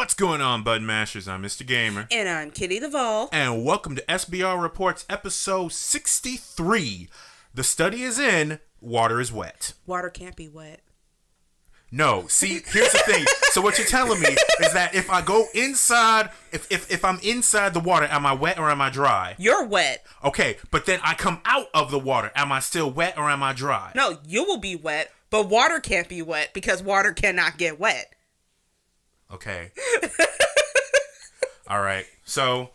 What's going on, Bud Mashers? I'm Mr. Gamer. And I'm Kitty the Vol. And welcome to SBR Reports episode 63. The study is in, water is wet. Water can't be wet. No, see, here's the thing. So what you're telling me is that if I go inside, if I'm inside the water, am I wet or am I dry? You're wet. Okay, but then I come out of the water. Am I still wet or am I dry? No, you will be wet, but water can't be wet because water cannot get wet. Okay. All right. So,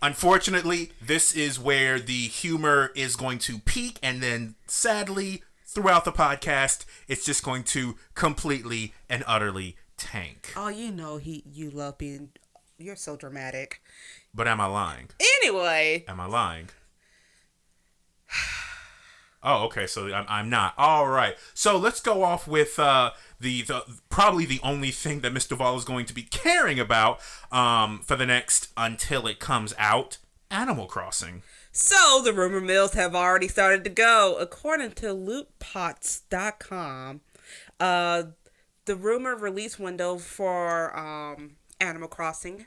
unfortunately, this is where the humor is going to peak, and then, sadly, throughout the podcast, it's just going to completely and utterly tank. Oh, you know you love being... You're so dramatic. But am I lying? Anyway. Am I lying? Oh, okay. So I'm not. All right. So let's go off with the probably the only thing that Mr. Vol is going to be caring about for the next until it comes out: Animal Crossing. So the rumor mills have already started to go. According to lootpots.com, the rumor release window for Animal Crossing,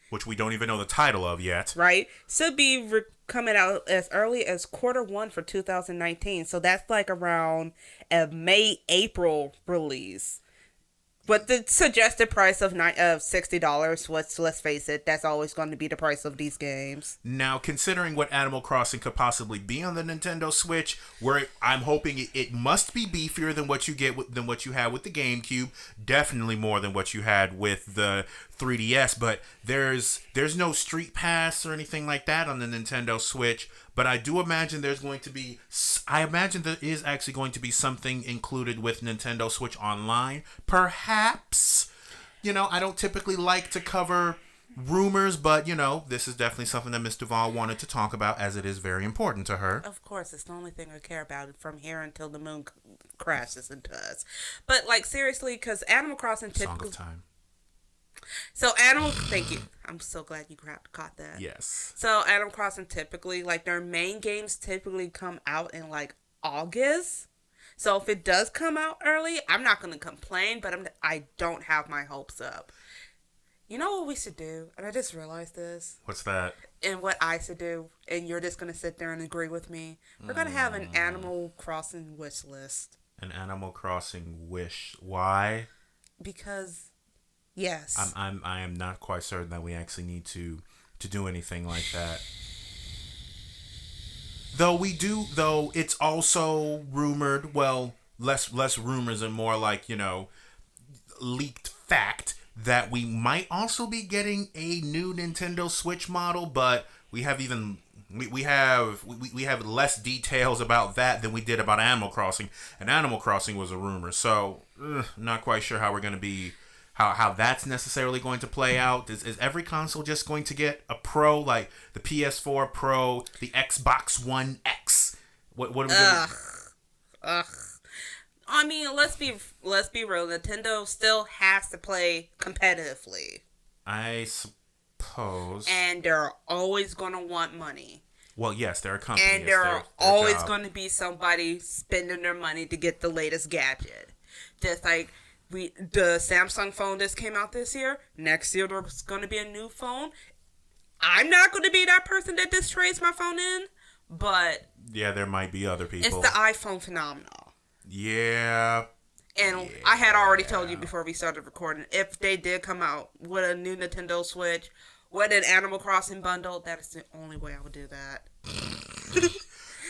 which we don't even know the title of yet, right, should be coming out as early as Q1 for 2019. So that's like around a May-April release. But the suggested price of $60, let's face it, that's always going to be the price of these games. Now, considering what Animal Crossing could possibly be on the Nintendo Switch, where I'm hoping it must be beefier than what you had with the GameCube, definitely more than what you had with the 3DS. But there's no Street Pass or anything like that on the Nintendo Switch. But I do imagine there is actually going to be something included with Nintendo Switch Online. Perhaps. I don't typically like to cover rumors, but, this is definitely something that Ms. Duvall wanted to talk about, as it is very important to her. Of course, it's the only thing I care about from here until the moon crashes into us. But, seriously, because Animal Crossing typically... Song of Time. So, thank you. I'm so glad you caught that. Yes. So, Animal Crossing typically, their main games typically come out in, August. So, if it does come out early, I'm not going to complain, but I don't have my hopes up. You know what we should do? And I just realized this. What's that? And what I should do, and you're just going to sit there and agree with me. We're going to have an Animal Crossing wish list. An Animal Crossing wish. Why? Because... Yes. I am not quite certain that we actually need to do anything like that. Though it's also rumored, well, less rumors and more leaked fact that we might also be getting a new Nintendo Switch model, but we have less details about that than we did about Animal Crossing, and Animal Crossing was a rumor, so not quite sure how we're going to be. How that's necessarily going to play out. Is every console just going to get a Pro, like the PS4 Pro, the Xbox One X? What are we doing? I mean, let's be real. Nintendo still has to play competitively. I suppose. And they're always going to want money. Well, yes, they're a company. And there's always going to be somebody spending their money to get the latest gadget. Just like... the Samsung phone just came out this year. Next year there's going to be a new phone. I'm not going to be that person that just trades my phone in, but... Yeah, there might be other people. It's the iPhone phenomenon. Yeah. And I had already told you before we started recording, if they did come out with a new Nintendo Switch, with an Animal Crossing bundle, that is the only way I would do that.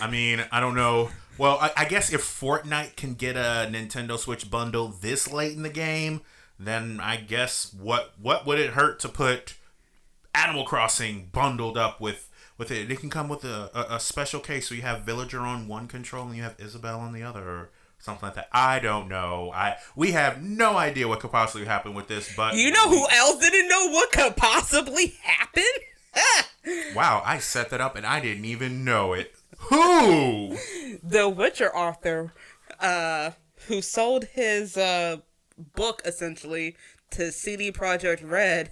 I mean, I don't know. Well, I guess if Fortnite can get a Nintendo Switch bundle this late in the game, then I guess what would it hurt to put Animal Crossing bundled up with it? It can come with a special case, so you have Villager on one control and you have Isabelle on the other, or something like that. I don't know. We have no idea what could possibly happen with this, but... You know who else didn't know what could possibly happen? Wow, I set that up and I didn't even know it. Who? The Witcher author, who sold his book essentially to CD Projekt Red.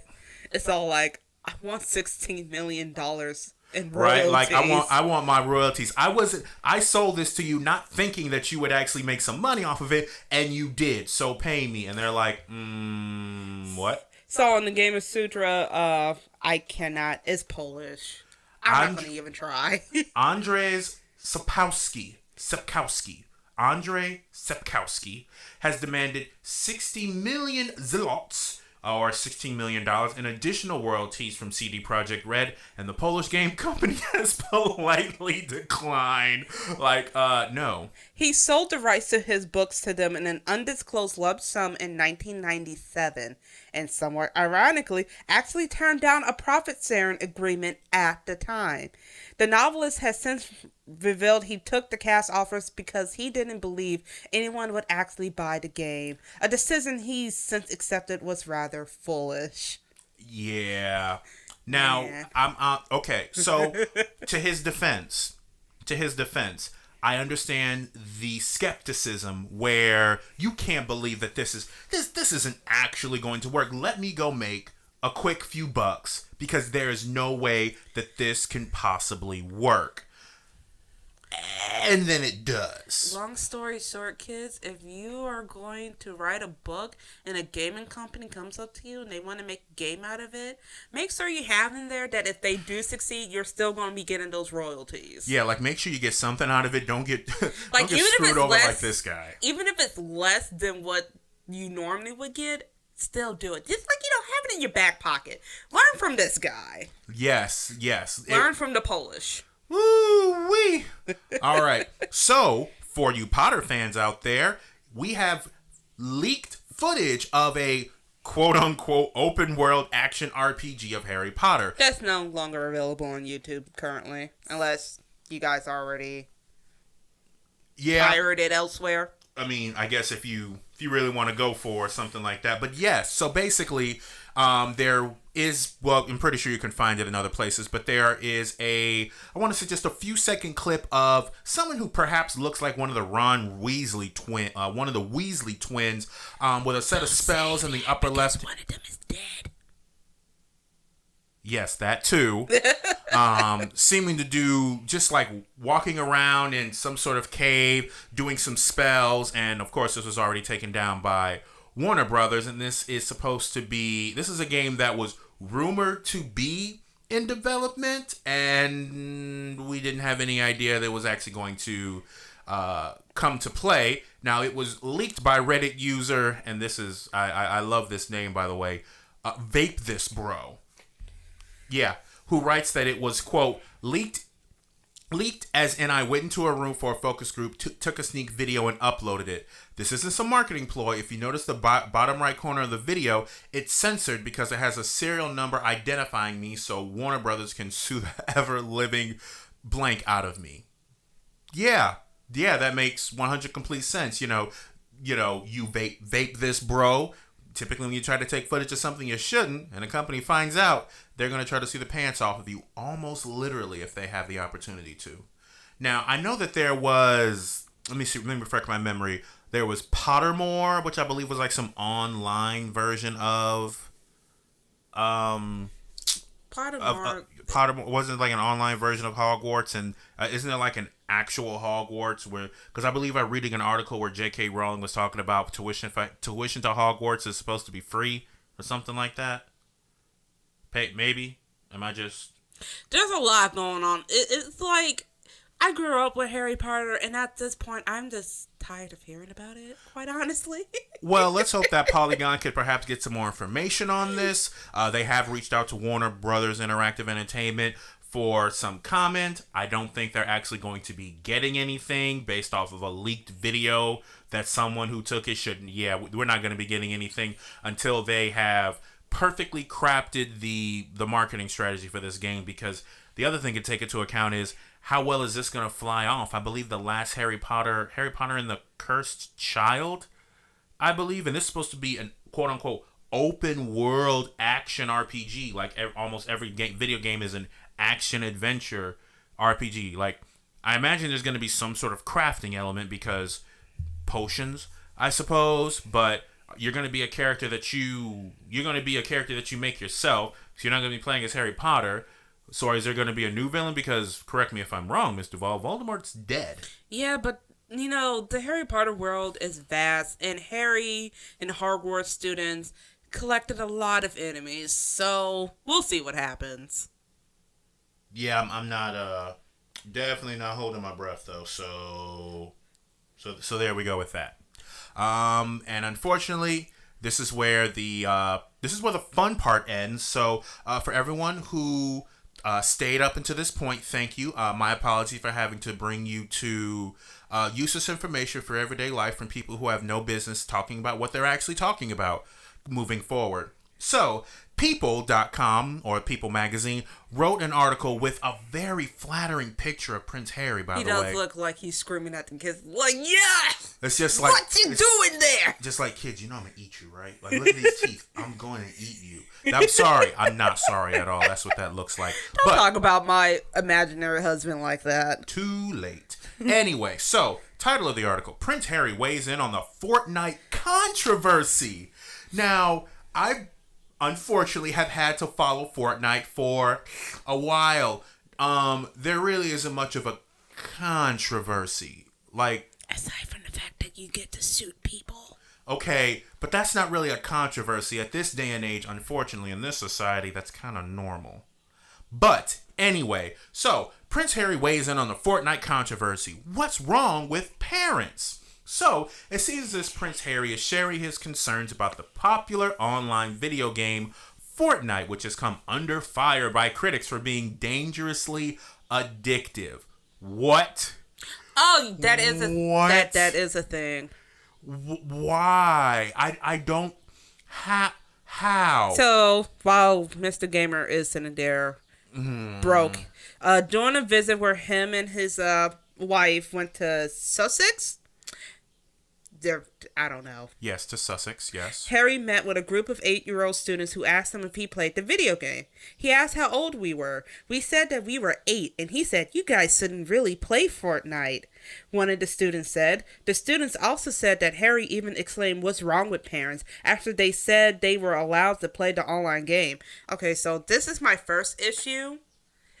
It's all like, I want $16 million in royalties. Right, like I want my royalties. I sold this to you not thinking that you would actually make some money off of it, and you did. So pay me. And they're like, what? So on the Game of Sutra, I cannot. It's Polish. I'm not going to even try. Andrzej Sapkowski. Andrzej Sapkowski has demanded 60 million zlotys, or $16 million, in additional royalties from CD Projekt Red, and the Polish game company has politely declined. No. He sold the rights to his books to them in an undisclosed lump sum in 1997, and somewhat ironically, actually turned down a profit-sharing agreement at the time. The novelist has since revealed he took the cash offers because he didn't believe anyone would actually buy the game. A decision he's since accepted was rather foolish. Yeah. Now, I'm okay. So, to his defense, I understand the skepticism where you can't believe that this isn't actually going to work. Let me go make a quick few bucks because there is no way that this can possibly work. And then it does. Long story short, kids, if you are going to write a book and a gaming company comes up to you and they want to make a game out of it, make sure you have in there that if they do succeed, you're still going to be getting those royalties. Yeah, make sure you get something out of it. Don't get don't get screwed over like this guy. Even if it's less than what you normally would get, still do it. Just have it in your back pocket. Learn from this guy. Yes. Learn from the Polish. Woo-wee. All right. So, for you Potter fans out there, we have leaked footage of a quote-unquote open-world action RPG of Harry Potter. That's no longer available on YouTube currently, unless you guys already pirated it elsewhere. I mean, I guess if you really want to go for something like that. But yes, so basically, there is, well, I'm pretty sure you can find it in other places, but there is I want to say just a few second clip of someone who perhaps looks like one of the Weasley twins, with a set of spells in the upper left. One of them is dead. Yes, that too. Seeming to do just walking around in some sort of cave, doing some spells, and of course this was already taken down by Warner Brothers, and this is a game that was rumored to be in development, and we didn't have any idea that it was actually going to come to play. Now, it was leaked by Reddit user, and this is, I love this name, by the way, Vape This Bro. Yeah, who writes that it was, quote, leaked as in I went into a room for a focus group, took a sneak video and uploaded it. This isn't some marketing ploy. If you notice the bottom right corner of the video, it's censored because it has a serial number identifying me so Warner Brothers can sue the ever-living blank out of me. Yeah, that makes 100 complete sense. You vape this, bro. Typically, when you try to take footage of something you shouldn't, and a company finds out, they're going to try to see the pants off of you, almost literally, if they have the opportunity to. Now, I know that there was, let me refresh my memory. There was Pottermore, which I believe was some online version of, Pottermore. Pottermore wasn't an online version of Hogwarts, and isn't there an actual Hogwarts because I believe I'm reading an article where J.K. Rowling was talking about tuition to Hogwarts is supposed to be free or something like that. Maybe? Am I just... There's a lot going on. It's I grew up with Harry Potter, and at this point, I'm just tired of hearing about it, quite honestly. Well, let's hope that Polygon could perhaps get some more information on this. They have reached out to Warner Brothers Interactive Entertainment for some comment. I don't think they're actually going to be getting anything based off of a leaked video that someone who took it shouldn't. Yeah, we're not going to be getting anything until they have perfectly crafted the marketing strategy for this game, because the other thing to take into account is how well is this going to fly off. I believe the last Harry Potter and the Cursed Child, I believe, and this is supposed to be an quote-unquote open world action RPG. Almost every video game is an action-adventure RPG. I imagine there's going to be some sort of crafting element because potions, I suppose, but you're going to be a character that you make yourself, so you're not going to be playing as Harry Potter. So is there going to be a new villain? Because, correct me if I'm wrong, Ms. Duvall, Voldemort's dead. Yeah, but, the Harry Potter world is vast, and Harry and Hogwarts students, collected a lot of enemies, so we'll see what happens. Yeah, I'm not definitely not holding my breath though. So there we go with that. And unfortunately, this is where the fun part ends. So for everyone who stayed up until this point, thank you. My apology for having to bring you to useless information for everyday life from people who have no business talking about what they're actually talking about moving forward. So, People.com, or People Magazine, wrote an article with a very flattering picture of Prince Harry, by the way. He does look like he's screaming at the kids, like, yeah! It's just like... What you doing there? Just like, kids, you know I'm going to eat you, right? Like, look at these teeth. I'm going to eat you. I'm sorry. I'm not sorry at all. That's what that looks like. Don't talk about my imaginary husband like that. Too late. Anyway, so, title of the article, Prince Harry weighs in on the Fortnite controversy. Now, I unfortunately have had to follow Fortnite for a while. There really isn't much of a controversy. Like, aside from the fact that you get to shoot people. Okay, but that's not really a controversy. At this day and age, unfortunately, in this society, that's kind of normal. But, anyway, so, Prince Harry weighs in on the Fortnite controversy. What's wrong with parents? So, it seems as Prince Harry is sharing his concerns about the popular online video game Fortnite, which has come under fire by critics for being dangerously addictive. What? Oh, that is a What? that is a thing. Why? I don't... How? So, while Mr. Gamer is sitting there broke, during a visit where him and his wife went to Sussex, I don't know. Yes, to Sussex, yes. Harry met with a group of 8-year-old students who asked him if he played the video game. He asked how old we were. We said that we were 8, and he said, "You guys shouldn't really play Fortnite," one of the students said. The students also said that Harry even exclaimed what's wrong with parents after they said they were allowed to play the online game. Okay, so this is my first issue.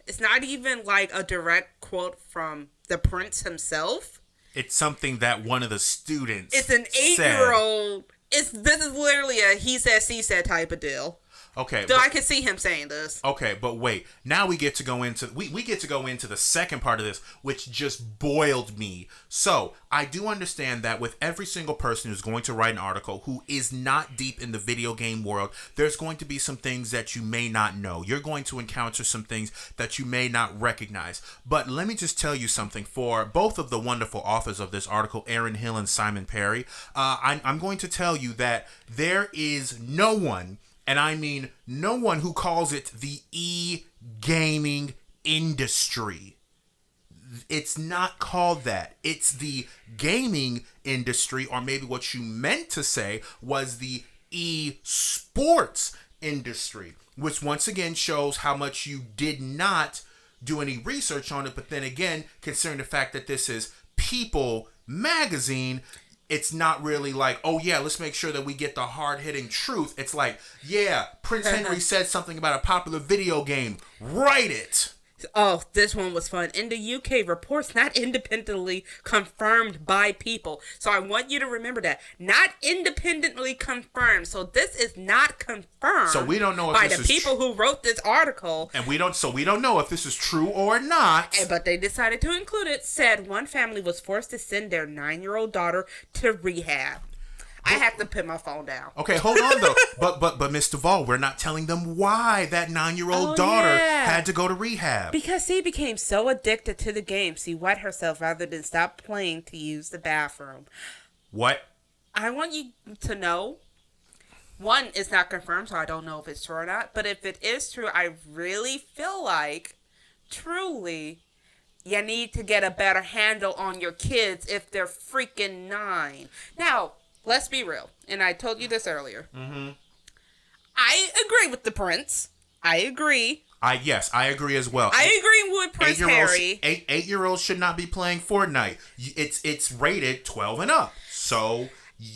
It's not even like a direct quote from the prince himself. It's something that one of the students It's an 8-year-old. This is literally a he said, she said type of deal. Okay. So I can see him saying this. Okay, but wait. Now we get to go into we get to go into the second part of this, which just boiled me. So I do understand that with every single person who's going to write an article who is not deep in the video game world, there's going to be some things that you may not know. You're going to encounter some things that you may not recognize. But let me just tell you something. For both of the wonderful authors of this article, Aaron Hill and Simon Perry, I'm going to tell you that there is no one, and I mean no one, who calls it the e-gaming industry. It's not called that. It's the gaming industry, or maybe what you meant to say was the e-sports industry, which once again shows how much you did not do any research on it. But then again, considering the fact that this is People Magazine, it's not really like, oh yeah, let's make sure that we get the hard-hitting truth. It's like, yeah, Prince Henry said something about a popular video game. Write it. Oh, this one was fun. In the UK, reports not independently confirmed by People. So I want you to remember that. Not independently confirmed. So this is not confirmed. So we don't know if by this the is people who wrote this article. And we don't know if this is true or not. But they decided to include it. Said one family was forced to send their 9-year-old daughter to rehab. I have to put my phone down. Okay, hold on though. But Miss Duvall, we're not telling them why that 9-year-old daughter had to go to rehab. Because she became so addicted to the game, she wet herself rather than stop playing to use the bathroom. What? I want you to know, one, it's not confirmed, so I don't know if it's true or not. But if it is true, I really feel like, truly, you need to get a better handle on your kids if they're freaking 9. Now, let's be real, and I told you this earlier. Mm-hmm. I agree with the prince. I agree. Yes, I agree as well. I agree with Prince Harry. 8-year-olds should not be playing Fortnite. It's rated 12 and up. So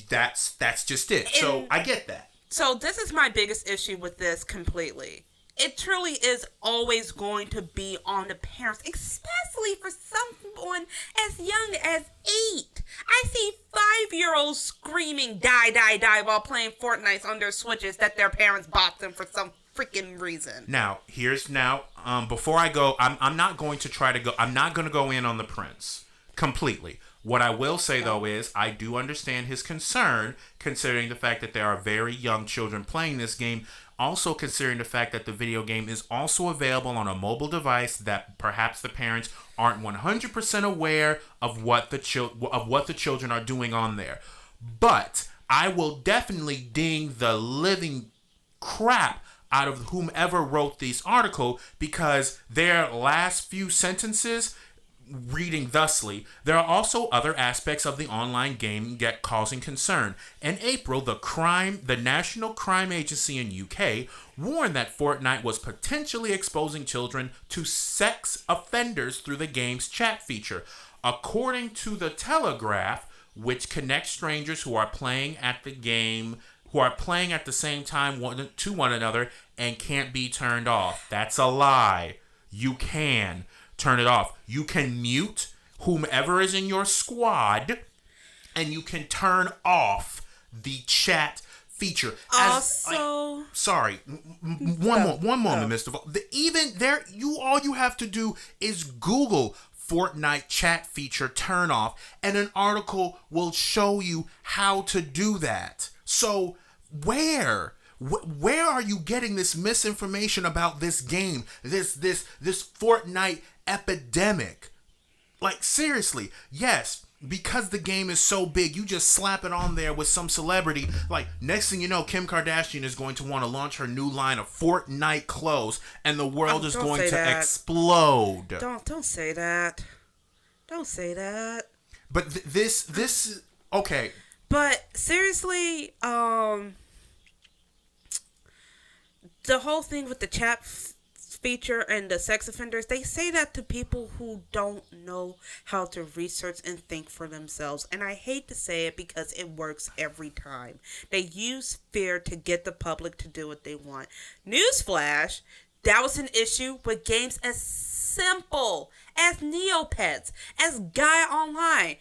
that's just it. So I get that. So this is my biggest issue with this completely. it truly is always going to be on the parents, especially for someone as young as 8. I see 5-year-olds screaming die, die, die while playing Fortnite on their Switches that their parents bought them for some freaking reason. Now, before I go, I'm not going to go in on the prince completely. What I will say, though, is I do understand his concern, considering the fact that there are very young children playing this game. Also considering the fact that the video game is also available on a mobile device that perhaps the parents aren't 100% aware of what the children are doing on there. But I will definitely ding the living crap out of whomever wrote this article, because their last few sentences reading thusly, there are also other aspects of the online game get causing concern. In April, the National Crime Agency in UK warned that Fortnite was potentially exposing children to sex offenders through the game's chat feature. According to the Telegraph, which connects strangers who are playing at the same time to one another and can't be turned off. That's a lie. You can turn it off. You can mute whomever is in your squad, and you can turn off the chat feature. One moment, Mr. Vol. Even there, all you have to do is Google Fortnite chat feature turn off, and an article will show you how to do that. So where are you getting this misinformation about this game, this Fortnite epidemic? Like, seriously, yes, because the game is so big, you just slap it on there with some celebrity. Like, next thing you know, Kim Kardashian is going to want to launch her new line of Fortnite clothes, and the world is going to explode. Don't say that. Don't say that. But this okay. But seriously, the whole thing with the chat feature and the sex offenders, they say that to people who don't know how to research and think for themselves. And I hate to say it because it works every time. They use fear to get the public to do what they want. Newsflash, that was an issue with games as simple as Neopets, as Gaia Online.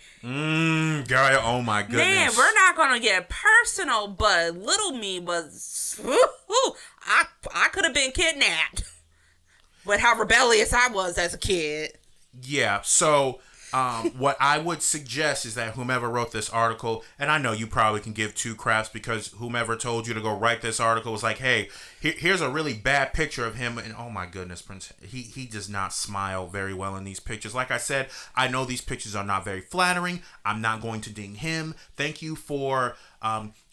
Gaia, oh my goodness. Man, we're not going to get personal, but little me was, I could have been kidnapped. But how rebellious I was as a kid. Yeah, so what I would suggest is that whomever wrote this article, and I know you probably can give two craps because whomever told you to go write this article was like, hey, here's a really bad picture of him, and oh my goodness, Prince, he does not smile very well in these pictures. Like I said, I know these pictures are not very flattering. I'm not going to ding him. Thank you for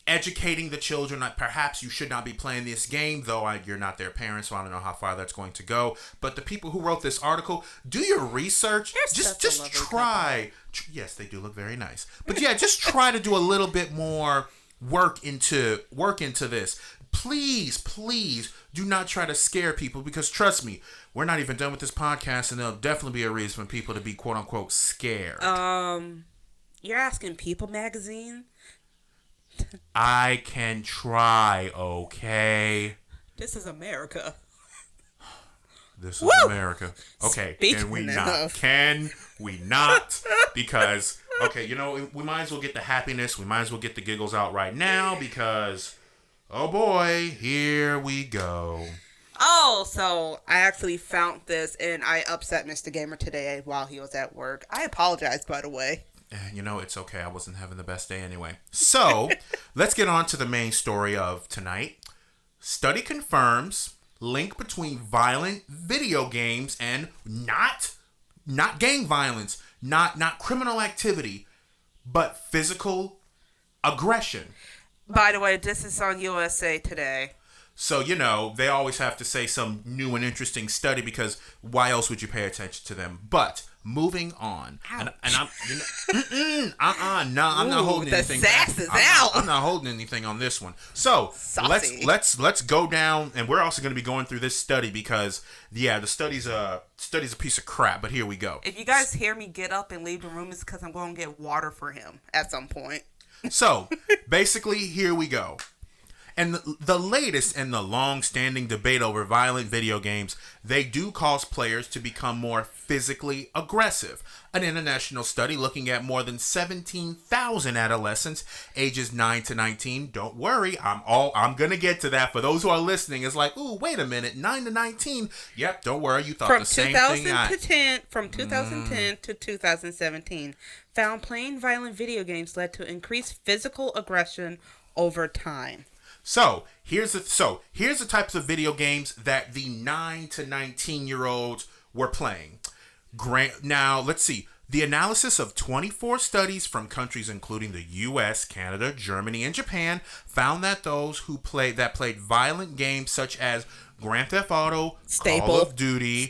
educating the children that perhaps you should not be playing this game, though you're not their parents, so I don't know how far that's going to go. But the people who wrote this article, do your research. Just try. Yes, they do look very nice. But yeah, just try to do a little bit more work into this. Please do not try to scare people, because trust me, we're not even done with this podcast, and there'll definitely be a reason for people to be quote unquote scared. You're asking People Magazine? I can try, okay? This is America. This is America. Okay, can we not? Can we not? Because, okay, we might as well get the happiness. We might as well get the giggles out right now because, oh boy, here we go. Oh, so I actually found this and I upset Mr. Gamer today while he was at work. I apologize, by the way. It's okay. I wasn't having the best day anyway. So, let's get on to the main story of tonight. Study confirms link between violent video games and not gang violence, not criminal activity, but physical aggression. By the way, this is on USA Today. So, they always have to say some new and interesting study because why else would you pay attention to them? But moving on. And I'm not holding anything back. The sass is out. I'm not holding anything on this one. So, let's go down, and we're also going to be going through this study because the study's a piece of crap, but here we go. If you guys hear me get up and leave the room, it's because I'm going to get water for him at some point. So, basically, here we go. And the latest in the long-standing debate over violent video games, they do cause players to become more physically aggressive. An international study looking at more than 17,000 adolescents ages 9 to 19. Don't worry, I'm going to get to that. For those who are listening, it's like, ooh, wait a minute, 9 to 19. Yep, don't worry, you thought the same thing. From 2010 to 2017, found playing violent video games led to increased physical aggression over time. So here's the types of video games that the 9 to 19-year-olds were playing. Now, let's see. The analysis of 24 studies from countries including the U.S., Canada, Germany, and Japan found that those who played violent games such as Grand Theft Auto, Call of Duty,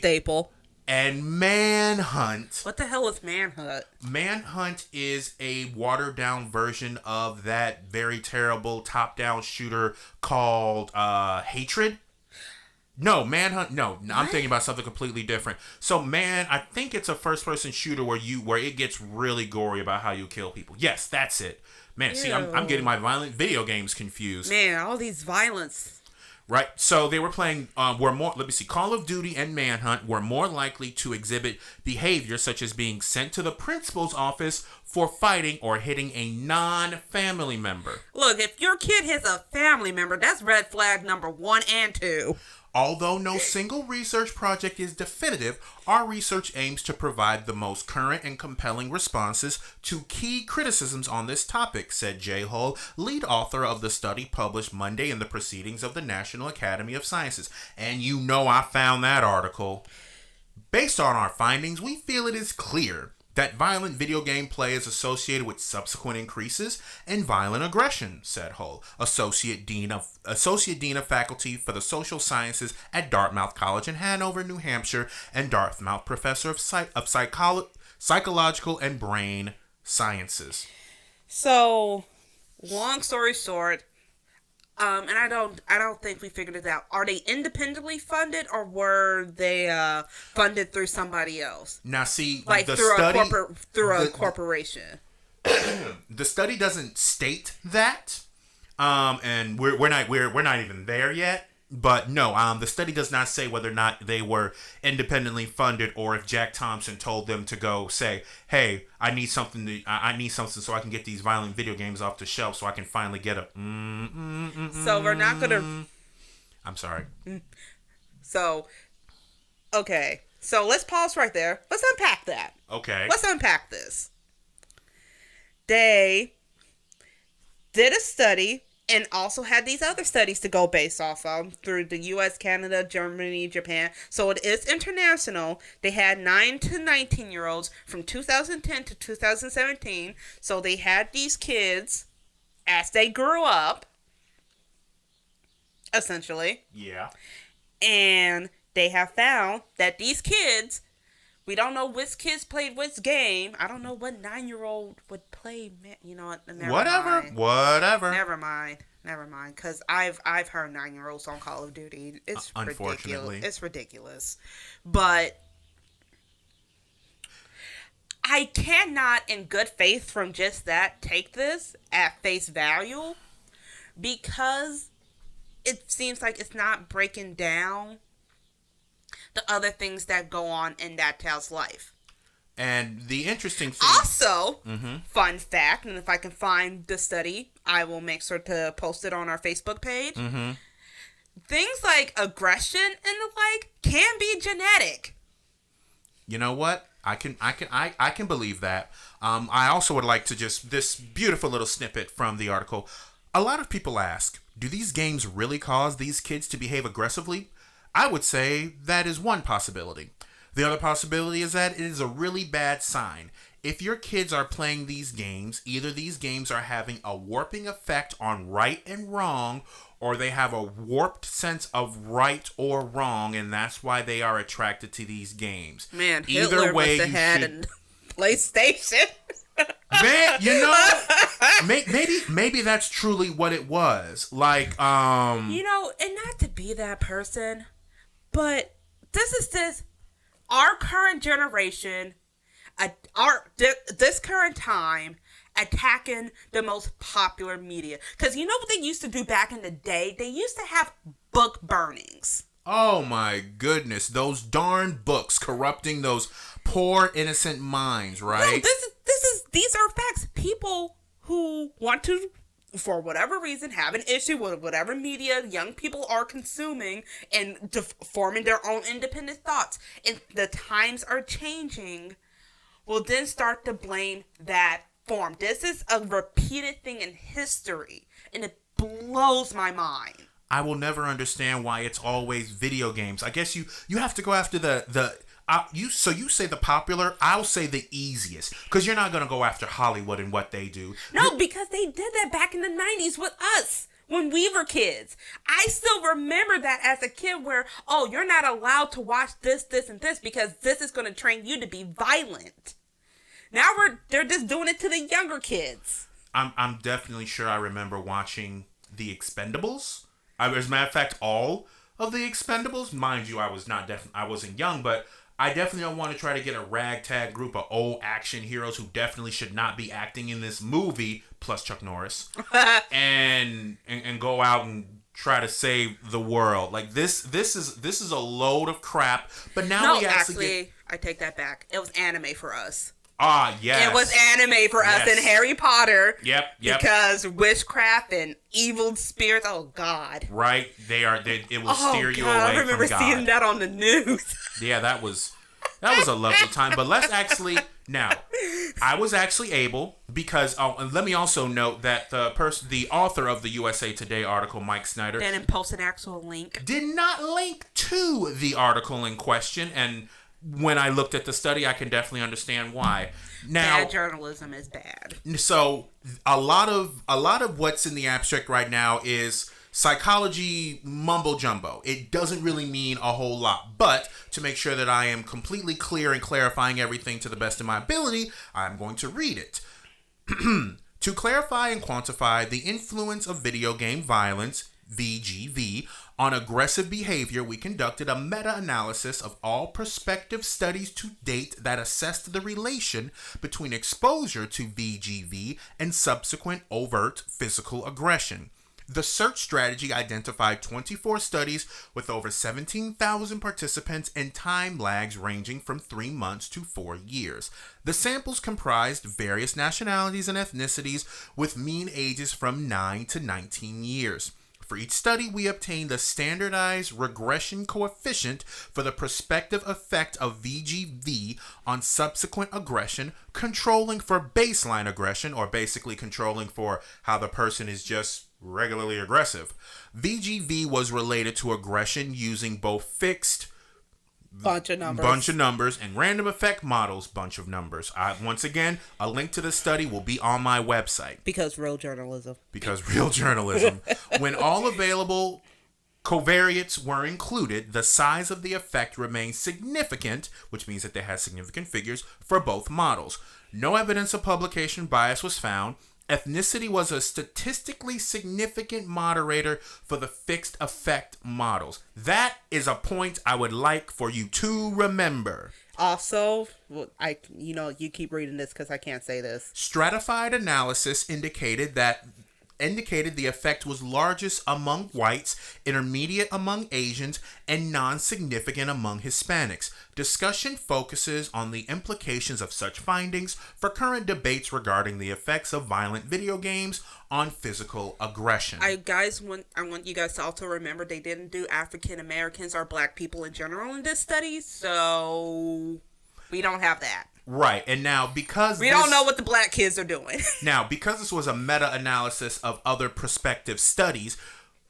and Manhunt. What the hell is Manhunt? Manhunt is a watered-down version of that very terrible top-down shooter called Hatred. No, Manhunt. No, I'm thinking about something completely different. So, I think it's a first-person shooter where it gets really gory about how you kill people. Yes, that's it. Man, see, I'm getting my violent video games confused. Man, all these violence. Right, so they were playing. Call of Duty and Manhunt were more likely to exhibit behavior such as being sent to the principal's office for fighting or hitting a non-family member. Look, if your kid hits a family member, that's red flag number 1 and 2. Although no single research project is definitive, our research aims to provide the most current and compelling responses to key criticisms on this topic, said Jay Hull, lead author of the study published Monday in the Proceedings of the National Academy of Sciences. And you know I found that article. Based on our findings, we feel it is clear that violent video game play is associated with subsequent increases in violent aggression, said Hull, Associate Dean of Faculty for the Social Sciences at Dartmouth College in Hanover, New Hampshire, and Dartmouth Professor of Psychological and Brain Sciences. So, long story short, and I don't think we figured it out. Are they independently funded, or were they funded through somebody else? Now, see, like the through study, a corporation. The study doesn't state that, and we're not even there yet. But no, the study does not say whether or not they were independently funded, or if Jack Thompson told them to go say, "Hey, I need something so I can get these violent video games off the shelf, so I can finally get a." So we're not gonna. I'm sorry. So, okay. So let's pause right there. Let's unpack that. Okay. Let's unpack this. They did a study. And also had these other studies to go based off of through the U.S., Canada, Germany, Japan. So it is international. They had 9 to 19-year-olds from 2010 to 2017. So they had these kids as they grew up, essentially. Yeah. And they have found that these kids, we don't know which kids played which game. I don't know what 9-year-old would play. You know what? Whatever. Never mind. Because I've heard 9-year-olds on Call of Duty. It's unfortunately ridiculous. It's ridiculous. But I cannot, in good faith, from just that, take this at face value, because it seems like it's not breaking down the other things that go on in that child's life. And the interesting thing... Also, fun fact, and if I can find the study, I will make sure to post it on our Facebook page. Mm-hmm. Things like aggression and the like can be genetic. You know what? I can believe that. I also would like to just... This beautiful little snippet from the article. A lot of people ask, do these games really cause these kids to behave aggressively? I would say that is one possibility. The other possibility is that it is a really bad sign. If your kids are playing these games, either these games are having a warping effect on right and wrong, or they have a warped sense of right or wrong, and that's why they are attracted to these games. Man, Hitler must have had a PlayStation. Man, you know, maybe that's truly what it was. Like, you know, and not to be that person, but this our current generation, this current time, attacking the most popular media. Because you know what they used to do back in the day? They used to have book burnings. Oh my goodness, those darn books corrupting those poor innocent minds, right? No, these are facts. People who want to, for whatever reason, have an issue with whatever media young people are consuming and forming their own independent thoughts. And the times are changing. Will then start to blame that form. This is a repeated thing in history, and it blows my mind. I will never understand why it's always video games. I guess you have to go after you say the popular, I'll say the easiest, because you're not going to go after Hollywood and what they do. No, because they did that back in the 90s with us when we were kids. I still remember that as a kid where, oh, you're not allowed to watch this, and this because this is going to train you to be violent. Now they're just doing it to the younger kids. I'm definitely sure I remember watching The Expendables. As a matter of fact, all of The Expendables. Mind you, I wasn't young, but I definitely don't want to try to get a ragtag group of old action heroes who definitely should not be acting in this movie, plus Chuck Norris, and go out and try to save the world. Like this is a load of crap. But now I take that back. It was anime for us. Ah, yes. It was anime for us in Harry Potter. Yep. Because witchcraft and evil spirits, oh God. Right? It will steer you away from God. I remember seeing that on the news. Yeah, that was a lovely time. But let's actually, now, I was actually able, because, let me also note that the author of the USA Today article, Mike Snyder, didn't post an actual link. Did not link to the article in question, and when I looked at the study, I can definitely understand why. Now, bad journalism is bad. So a lot of what's in the abstract right now is psychology mumbo jumbo. It doesn't really mean a whole lot. But to make sure that I am completely clear and clarifying everything to the best of my ability, I'm going to read it. To clarify and quantify the influence of video game violence, VGV, on aggressive behavior, we conducted a meta-analysis of all prospective studies to date that assessed the relation between exposure to VGV and subsequent overt physical aggression. The search strategy identified 24 studies with over 17,000 participants and time lags ranging from 3 months to 4 years. The samples comprised various nationalities and ethnicities with mean ages from 9 to 19 years. For each study, we obtained the standardized regression coefficient for the prospective effect of VGV on subsequent aggression, controlling for baseline aggression, or basically controlling for how the person is just regularly aggressive. VGV was related to aggression using both fixed bunch of numbers and random effect models bunch of numbers. Once again, a link to the study will be on my website. Because real journalism. When all available covariates were included, the size of the effect remained significant, which means that they had significant figures for both models. No evidence of publication bias was found. Ethnicity was a statistically significant moderator for the fixed effect models. That is a point I would like for you to remember. Also, you keep reading this because I can't say this. Stratified analysis indicated the effect was largest among whites, intermediate among Asians, and non-significant among Hispanics. Discussion focuses on the implications of such findings for current debates regarding the effects of violent video games on physical aggression. I want you guys to also remember they didn't do African Americans or black people in general in this study, so we don't have that. Right, and now because we don't know what the black kids are doing. Now, because this was a meta-analysis of other prospective studies,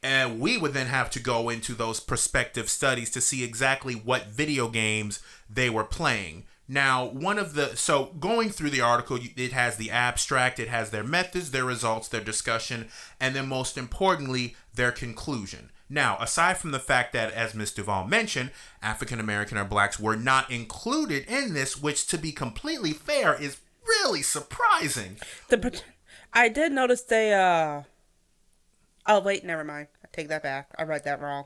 and we would then have to go into those prospective studies to see exactly what video games they were playing. Now, going through the article, it has the abstract, it has their methods, their results, their discussion, and then most importantly, their conclusion. Now, aside from the fact that, as Ms. Duvall mentioned, African American or blacks were not included in this, which, to be completely fair, is really surprising. I did notice they, oh, wait, never mind. I take that back. I read that wrong.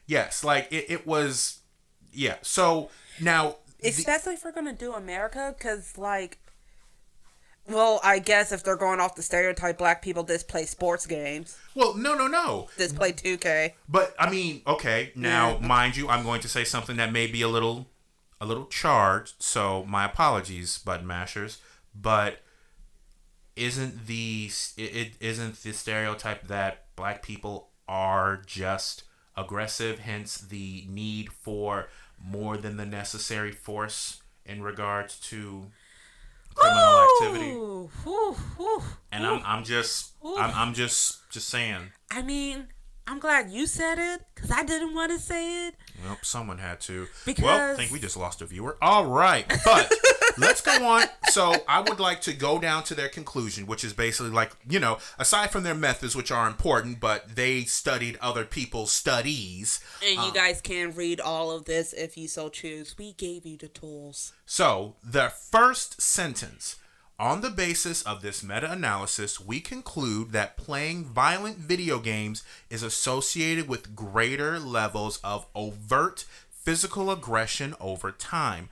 Yes, like, it was, yeah. So, now... Especially if we're going to do America, because, like, Well, I guess if they're going off the stereotype, black people just play sports games. Well, no. Just play 2K. But I mean, okay, now mind you, I'm going to say something that may be a little charged, so my apologies, button mashers. But isn't isn't the stereotype that black people are just aggressive, hence the need for more than the necessary force in regards to criminal activity? And I'm just saying. I mean, I'm glad you said it because I didn't want to say it. Well, someone had to. Because... Well, I think we just lost a viewer. All right, but let's go on. So I would like to go down to their conclusion, which is basically like, aside from their methods, which are important, but they studied other people's studies. And you guys can read all of this if you so choose. We gave you the tools. So the first sentence. On the basis of this meta-analysis, we conclude that playing violent video games is associated with greater levels of overt physical aggression over time,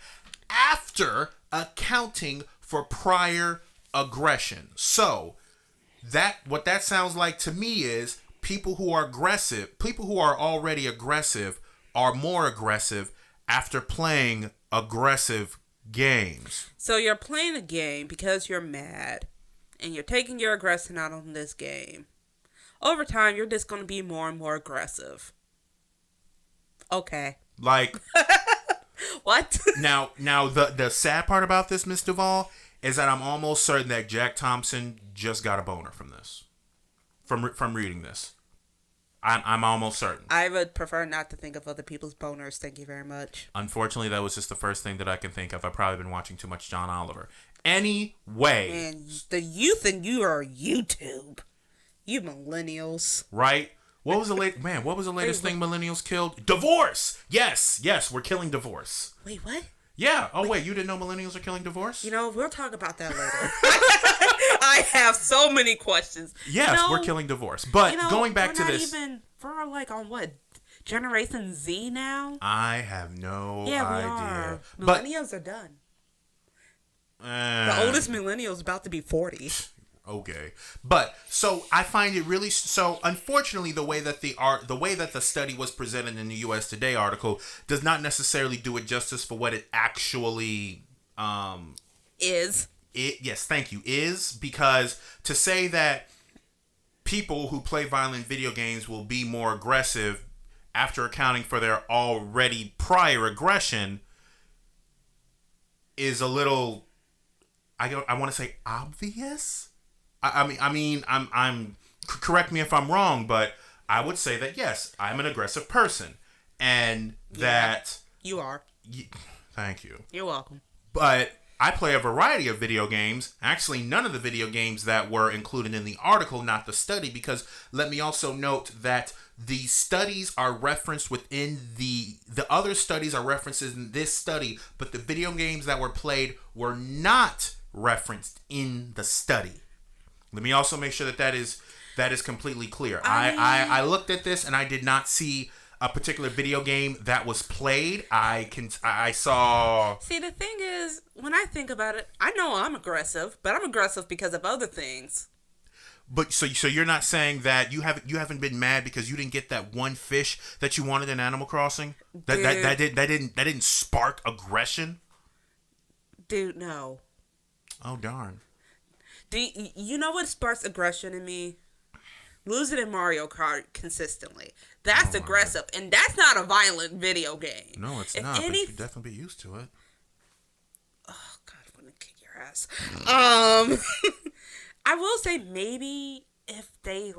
after accounting for prior aggression. So, what that sounds like to me is people who are already aggressive, are more aggressive after playing aggressive games. So you're playing a game because you're mad and you're taking your aggression out on this game. Over time, you're just going to be more and more aggressive. Okay. Like what? Now the sad part about this, Miss Duvall, is that I'm almost certain that Jack Thompson just got a boner from this. From reading this. I'm almost certain. I would prefer not to think of other people's boners. Thank you very much. Unfortunately, that was just the first thing that I can think of. I've probably been watching too much John Oliver. Anyway. And the youth and you are YouTube. You millennials. Right? What was the latest thing millennials killed? Divorce! Yes, we're killing divorce. Wait, what? Yeah. Oh, wait, you didn't know millennials are killing divorce? We'll talk about that later. I have so many questions. Yes, we're killing divorce. But going back to this. We're like on what? Generation Z now? I have no idea. We are. Millennials are done. The oldest millennial is about to be 40. Okay, but so I find it really so. Unfortunately, the way that the study was presented in the U.S. Today article does not necessarily do it justice for what it actually is. Yes, thank you. Is because to say that people who play violent video games will be more aggressive after accounting for their already prior aggression is a little. I want to say obvious. I'm correct me if I'm wrong, but I would say that yes, I'm an aggressive person, and that you are. Thank you. You're welcome. But I play a variety of video games. Actually, none of the video games that were included in the article, not the study, because let me also note that the studies are referenced within the other studies are references in this study, but the video games that were played were not referenced in the study. Let me also make sure that is completely clear. I looked at this and I did not see a particular video game that was played. I saw. See, the thing is, when I think about it, I know I'm aggressive, but I'm aggressive because of other things. But so you're not saying that you haven't been mad because you didn't get that one fish that you wanted in Animal Crossing? That didn't spark aggression? Dude, no. Oh darn. You know what sparks aggression in me? Losing in Mario Kart consistently. That's aggressive. And that's not a violent video game. No, it's not. But you should definitely be used to it. Oh, God, I'm going to kick your ass. I will say maybe if they,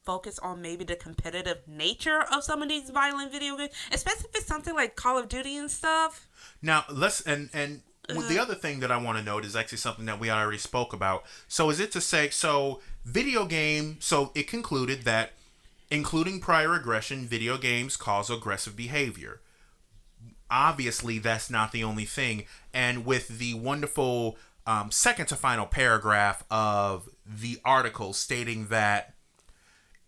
focus on maybe the competitive nature of some of these violent video games, especially if it's something like Call of Duty and stuff. Now, the other thing that I want to note is actually something that we already spoke about. So is it to say, so it concluded that including prior aggression, video games cause aggressive behavior. Obviously, that's not the only thing. And with the wonderful second to final paragraph of the article stating that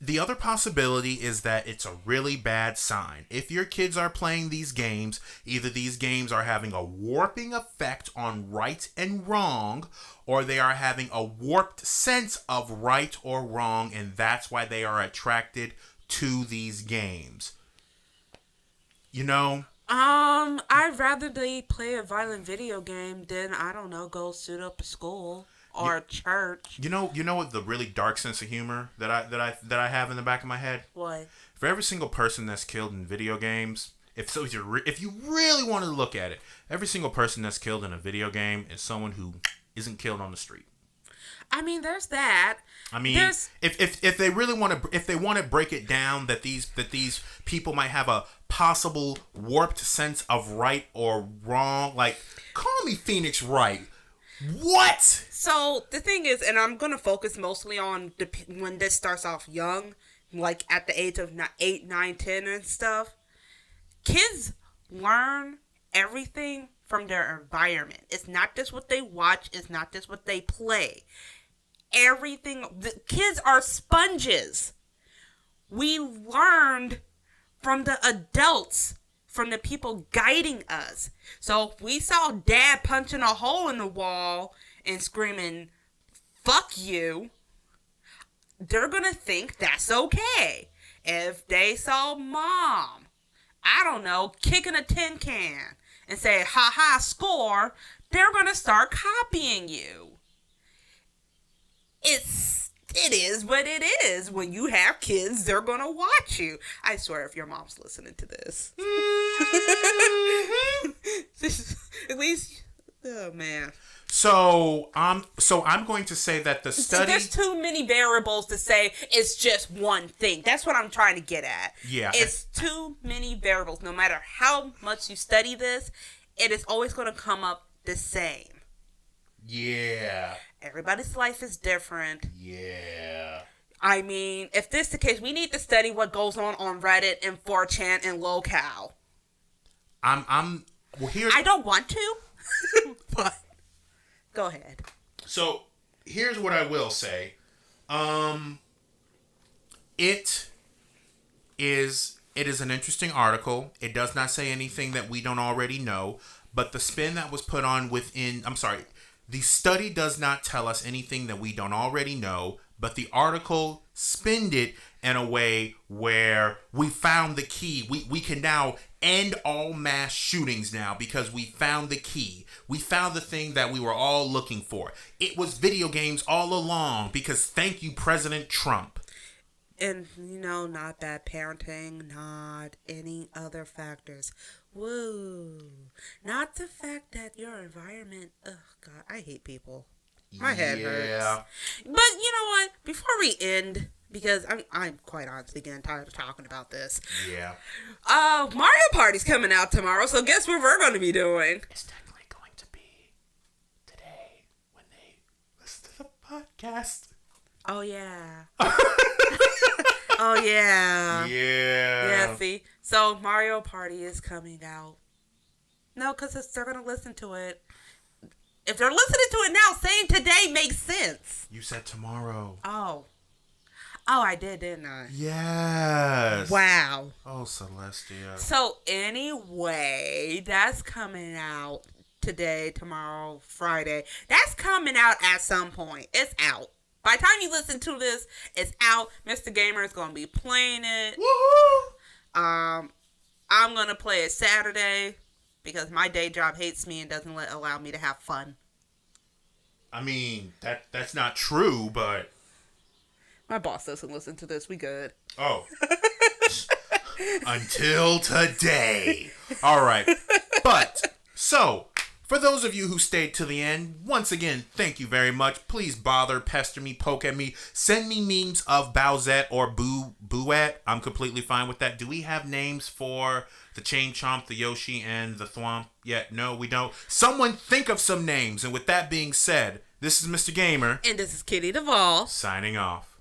The other possibility is that it's a really bad sign. If your kids are playing these games, either these games are having a warping effect on right and wrong, or they are having a warped sense of right or wrong, and that's why they are attracted to these games. You know? I'd rather they play a violent video game than, I don't know, go suit up a school or a church. You know what the really dark sense of humor that I have in the back of my head? What? For every single person that's killed in video games, if you really want to look at it, every single person that's killed in a video game is someone who isn't killed on the street. I mean, there's that. I mean, if they really want to break it down that these people might have a possible warped sense of right or wrong, like, call me Phoenix Wright. What? So the thing is, and I'm gonna focus mostly on when this starts off young, like at the age of 8, 9, 10 and stuff. Kids learn everything from their environment. It's not just what they watch. It's not just what they play. Everything. The kids are sponges. We learned from the adults, from the people guiding us. So if we saw dad punching a hole in the wall and screaming, "Fuck you," they're gonna think that's okay. If they saw mom, I don't know, kicking a tin can and say, "Ha ha, score," they're gonna start copying you. It is what it is. When you have kids, they're gonna watch you. I swear, if your mom's listening to this, at least, oh man. So I'm going to say that the study. There's too many variables to say it's just one thing. That's what I'm trying to get at. Yeah. It's too many variables. No matter how much you study this, it is always going to come up the same. Yeah. Everybody's life is different. Yeah. I mean, if this is the case, we need to study what goes on Reddit and 4chan and locale. Well, here's. I don't want to, but go ahead. So here's what I will say. It is an interesting article. It does not say anything that we don't already know, but the spin that was put on the study does not tell us anything that we don't already know, but the article spinned it in a way where we found the key. We can now end all mass shootings now because we found the key. We found the thing that we were all looking for. It was video games all along because thank you, President Trump. And, not bad parenting, not any other factors. Woo. Not the fact that your environment, oh God, I hate people. My head hurts. But you know what? Before we end, because I'm quite honestly getting tired of talking about this. Yeah. Mario Party's coming out tomorrow, so guess what we're going to be doing? It's technically going to be today when they listen to the podcast. Oh, yeah. Oh, yeah. Yeah. Yeah, see? So, Mario Party is coming out. No, because they're going to listen to it. If they're listening to it now, saying today makes sense. You said tomorrow. Oh, I did, didn't I? Yes. Wow. Oh, Celestia. So, anyway, that's coming out today, tomorrow, Friday. That's coming out at some point. It's out. By the time you listen to this, it's out. Mr. Gamer is going to be playing it. Woohoo! I'm going to play it Saturday because my day job hates me and doesn't allow me to have fun. I mean, that's not true, but... My boss doesn't listen to this. We good. Oh. Until today. All right. But, so... For those of you who stayed to the end, once again, thank you very much. Please bother, pester me, poke at me. Send me memes of Bowsette or Booette. I'm completely fine with that. Do we have names for the Chain Chomp, the Yoshi, and the Thwomp yet? No, we don't. Someone think of some names. And with that being said, this is Mr. Gamer. And this is Kitty Duvall. Signing off.